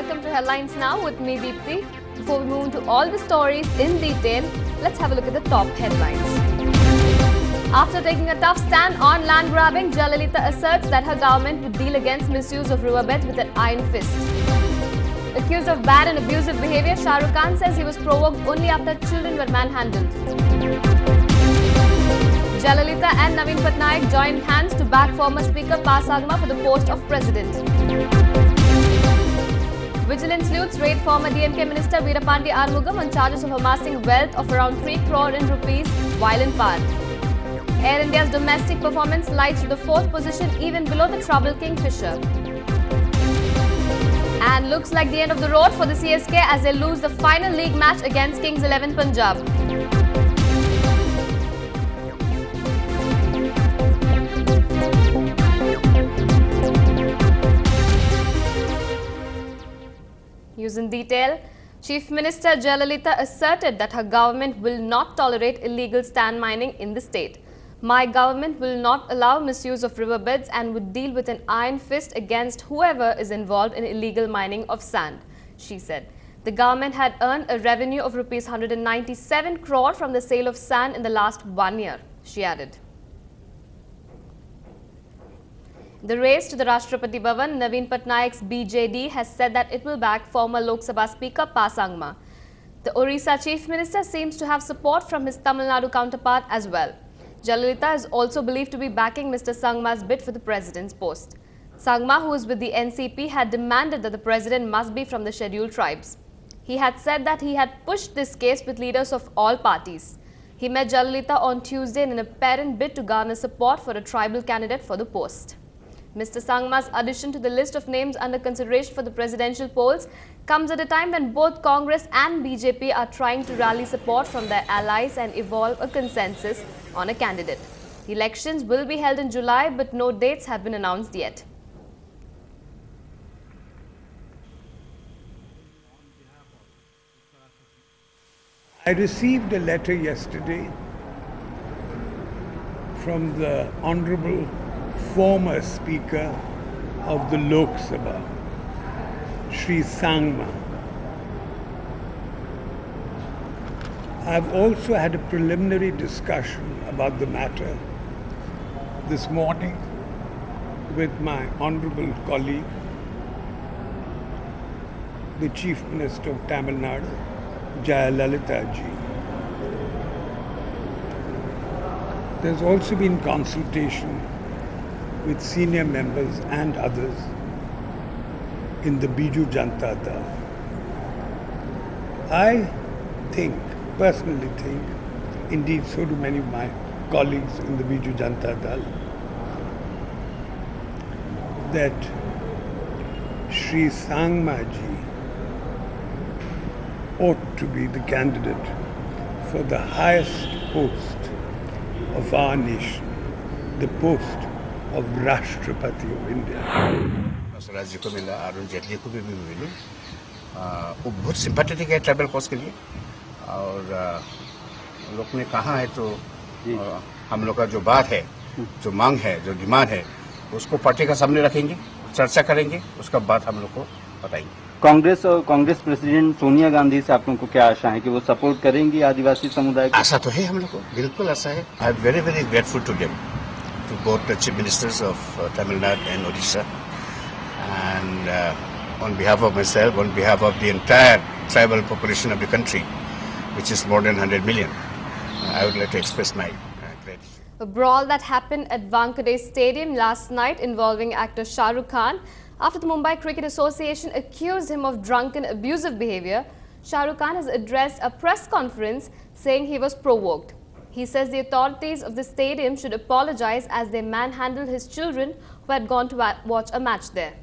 welcome to Headlines Now with me, Deepthi. Before we move into all the stories in detail, let's have a look at the top headlines. After taking a tough stand on land grabbing, Jayalalitha asserts that her government would deal against misuse of riverbeds with an iron fist. Accused of bad and abusive behavior, Shah Rukh Khan says he was provoked only after children were manhandled. Jayalalitha and Naveen Patnaik joined hands to back former Speaker Pa Sangma for the post of President. Vigilance sleuths raid former DMK Minister Veerapandi Arumugam on charges of amassing wealth of around 3 crore in rupees while in power. Air India's domestic performance slides to the 4th position, even below the troubled Kingfisher. And looks like the end of the road for the CSK as they lose the final league match against Kings 11 Punjab. News in detail. Chief Minister Jayalalitha asserted that her government will not tolerate illegal sand mining in the state. My government will not allow misuse of riverbeds and would deal with an iron fist against whoever is involved in illegal mining of sand, she said. The government had earned a revenue of rupees 197 crore from the sale of sand in the last 1 year, she added. The race to the Rashtrapati Bhavan, Naveen Patnaik's BJD has said that it will back former Lok Sabha Speaker Pa Sangma. The Orissa Chief Minister seems to have support from his Tamil Nadu counterpart as well. Jayalalitha is also believed to be backing Mr. Sangma's bid for the president's post. Sangma, who is with the NCP, had demanded that the president must be from the scheduled tribes. He had said that he had pushed this case with leaders of all parties. He met Jayalalitha on Tuesday in an apparent bid to garner support for a tribal candidate for the post. Mr. Sangma's addition to the list of names under consideration for the presidential polls comes at a time when both Congress and BJP are trying to rally support from their allies and evolve a consensus on a candidate. The elections will be held in July, but no dates have been announced yet. I received a letter yesterday from the Honorable former Speaker of the Lok Sabha, Shri Sangma. I've also had a preliminary discussion about the matter this morning with my honorable colleague, the Chief Minister of Tamil Nadu, Jayalalitha ji. There's also been consultation with senior members and others in the Biju Janata Dal. I personally think, indeed so do many of my colleagues in the Biju Janata Dal, that Shri Sangma ji ought to be the candidate for the highest post of our nation, the post of Rashtrapati of India. राज्य को मिला, अरुण जेटली को भी मिली। वो बहुत sympathetic है tribal cause के लिए और लोग ने कहा है तो हम लोग का जो बात है, जो मांग है, जो डिमांड है, उसको पार्टी का सामने रखेंगे, चर्चा करेंगे, उसका बात हम लोग को बताएंगे। कांग्रेस प्रेसिडेंट सोनिया गांधी से आप लोगों को क्या आशा है कि वो सपोर्ट करेंगी आदिवासी समुदाय को? आशा तो है हम लोग को, बिल्कुल आशा है। I am very very grateful to them, to both the chief ministers of Tamil Nadu and Odisha, and on behalf of myself, on behalf of the entire tribal population of the country, which is more than 100 million, I would like to express my gratitude. A brawl that happened at Wankhede Stadium last night involving actor Shah Rukh Khan after the Mumbai Cricket Association accused him of drunken abusive behavior. Shah Rukh Khan has addressed a press conference saying he was provoked. He says the authorities of the stadium should apologize as they manhandled his children who had gone to watch a match there.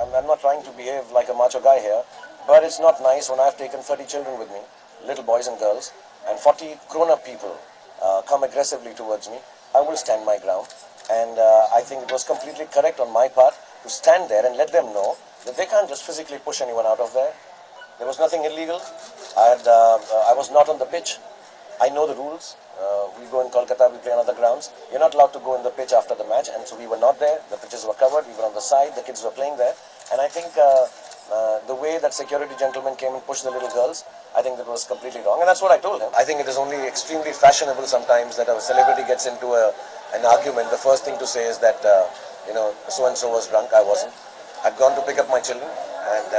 I'm not trying to behave like a macho guy here, but it's not nice when I've taken 30 children with me, little boys and girls, and 40 grown-up people come aggressively towards me. I will stand my ground, and I think it was completely correct on my part to stand there and let them know that they can't just physically push anyone out of there. There was nothing illegal. I was not on the pitch. I know the rules. We go in Kolkata, we play on other grounds. You're not allowed to go in the pitch after the match, and so we were not there. The pitches were covered, we were on the side, the kids were playing there. And I think the way that security gentlemen came and pushed the little girls, I think that was completely wrong, and that's what I told him. I think it is only extremely fashionable sometimes that a celebrity gets into an argument. The first thing to say is that, so-and-so was drunk, I wasn't. I'd gone to pick up my children, and,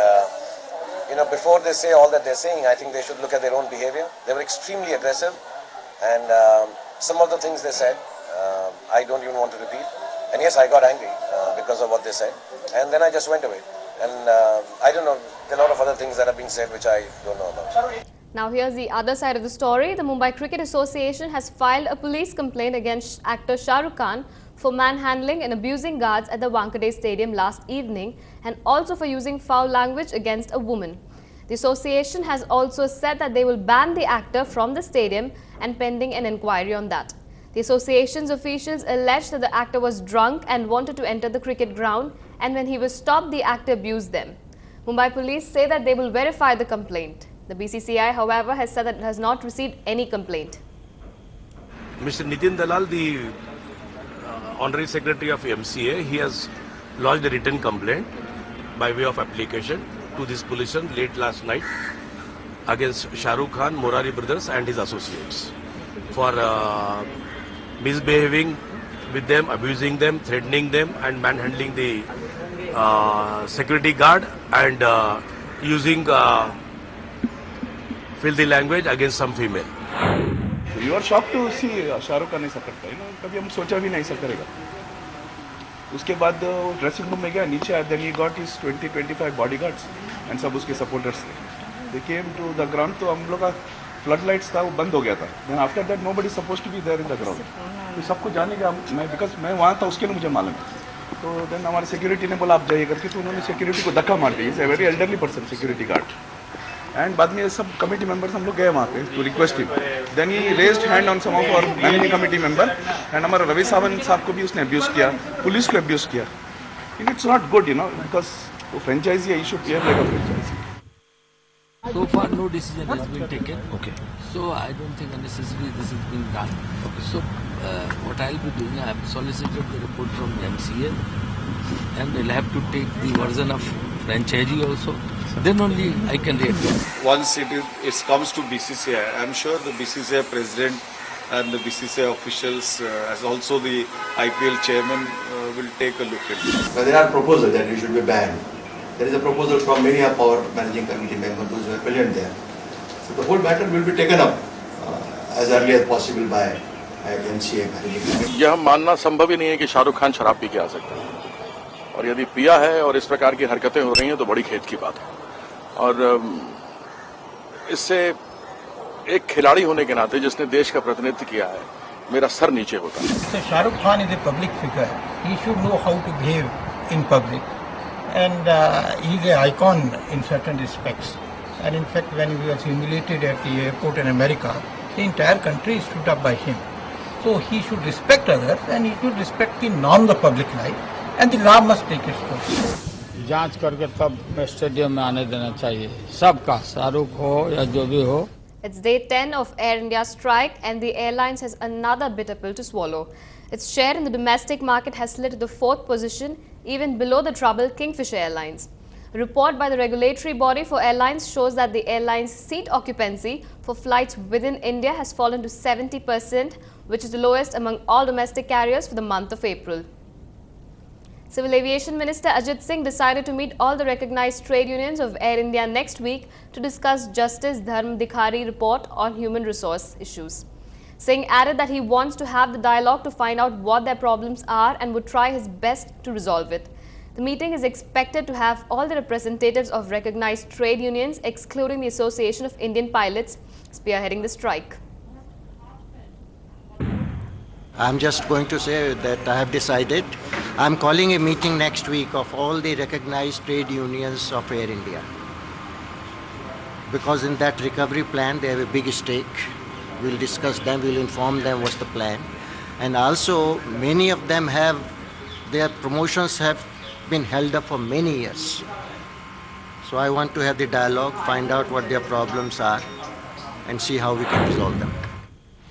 before they say all that they're saying, I think they should look at their own behavior. They were extremely aggressive, and some of the things they said, I don't even want to repeat. And yes, I got angry because of what they said, and then I just went away. And I don't know, there are a lot of other things that are being said which I don't know about. Now here's the other side of the story. The Mumbai Cricket Association has filed a police complaint against actor Shah Rukh Khan for manhandling and abusing guards at the Wankhede Stadium last evening, and also for using foul language against a woman. The association has also said that they will ban the actor from the stadium, and pending an inquiry on that. The association's officials alleged that the actor was drunk and wanted to enter the cricket ground, and when he was stopped, the actor abused them. Mumbai police say that they will verify the complaint. The BCCI, however, has said that it has not received any complaint. Mr. Nitin Dalal, the Honorary Secretary of MCA, he has lodged a written complaint by way of application to this police station late last night against Shah Rukh Khan, Morari Brothers and his associates for misbehaving with them, abusing them, threatening them and manhandling the security guard and using filthy language against some female. You are shocked to see Shah Rukh Khan ऐसा करता है ना, कभी हम सोचा भी नहीं ऐसा करेगा. उसके बाद ड्रेसिंग रूम में गया, नीचे आया, then he got his 20-25 bodyguards and सब उसके supporters थे. They came to the ground, तो हम लोग का फ्लड लाइट्स था वो बंद हो गया था. Then after that nobody is supposed to be there in the ground. तो सबको जाने का मैं because मैं वहाँ था उसके लिए मुझे मालूम है. तो then हमारे सिक्योरिटी ने बोला आप जाइए करके, तो उन्होंने सिक्योरिटी को धक्का मार दिया. Is a very elderly person security guard. And बाद में सब कमेटी मेंबर्स हम लोग गए वहाँ पे to request him. Then he raised hand on some of our managing committee member and हमारा रवि सावंत साहब को भी उसने अब्यूज किया, पुलिस को अब्यूज किया. इट्स नॉट गुड बिकॉज वो फ्रेंचाइजी है, you should behave like a franchisee. So far, no decision has been taken. Okay. So I don't think unnecessarily this is being done. Okay. So what I'll be doing, I have solicited the report from the MCA, and they'll have to take the version of franchisee also. Then only I can react. Once it comes to BCCI, I'm sure the BCCI president and the BCCI officials, as also the IPL chairman, will take a look at it. But there are proposals that it should be banned. There is a proposal from many of our managing committee members who are present there. So the whole matter will be taken up as early as possible by MCA. यह मानना संभव ही नहीं है कि शाहरुख खान शराब P के आ सकता है, और यदि पिया है और इस प्रकार की हरकतें हो रही हैं तो बड़ी खेद की बात है. और इससे एक खिलाड़ी होने के नाते जिसने देश का प्रतिनिधित्व किया है, मेरा सर नीचे होता है. So Shahrukh Khan is a public figure. He should know how to behave in public. And he is an icon in certain respects. And in fact, when he was humiliated at the airport in America, the entire country stood up by him. So he should respect others, and he should respect the norm of public life, and the law must take its course. जांच करके तब stadium में आने देना चाहिए सबका, शाहरुख हो या जो भी हो. It's day 10 of Air India strike, and the airlines has another bitter pill to swallow. Its share in the domestic market has slid to the 4th position, even below the troubled Kingfisher Airlines. A report by the regulatory body for airlines shows that the airline's seat occupancy for flights within India has fallen to 70%, which is the lowest among all domestic carriers for the month of April. Civil Aviation Minister Ajit Singh decided to meet all the recognized trade unions of Air India next week to discuss Justice Dharm Dikhari report on human resource issues. Singh added that he wants to have the dialogue to find out what their problems are and would try his best to resolve it. The meeting is expected to have all the representatives of recognized trade unions, excluding the Association of Indian Pilots, spearheading the strike. I'm just going to say that I have decided. I'm calling a meeting next week of all the recognized trade unions of Air India. Because in that recovery plan, they have a big stake. We'll discuss them, we'll inform them what's the plan. And also, many of them have, their promotions have been held up for many years. So I want to have the dialogue, find out what their problems are, and see how we can resolve them.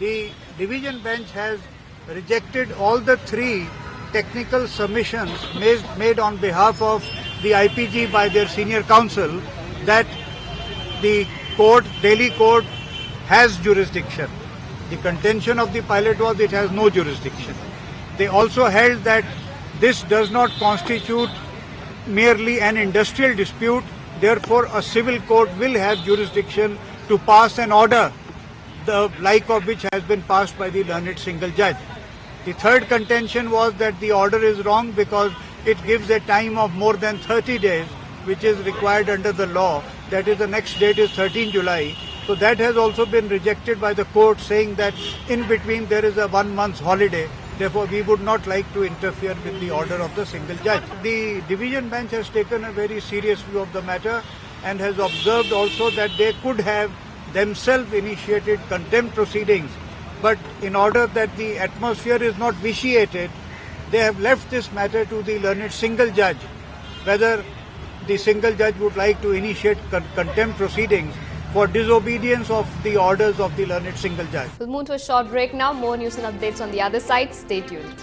The division bench has rejected all the 3 technical submissions made on behalf of the IPG by their senior counsel that the court, Delhi court, has jurisdiction. The contention of the pilot was it has no jurisdiction. They also held that this does not constitute merely an industrial dispute, therefore a civil court will have jurisdiction to pass an order, the like of which has been passed by the learned single judge. The third contention was that the order is wrong because it gives a time of more than 30 days, which is required under the law. That is, the next date is 13 July. So that has also been rejected by the court, saying that in between there is a 1 month's holiday. Therefore, we would not like to interfere with the order of the single judge. The division bench has taken a very serious view of the matter and has observed also that they could have themselves initiated contempt proceedings. But in order that the atmosphere is not vitiated, they have left this matter to the learned single judge, whether the single judge would like to initiate contempt proceedings for disobedience of the orders of the learned single judge. We'll move to a short break now. More news and updates on the other side. Stay tuned.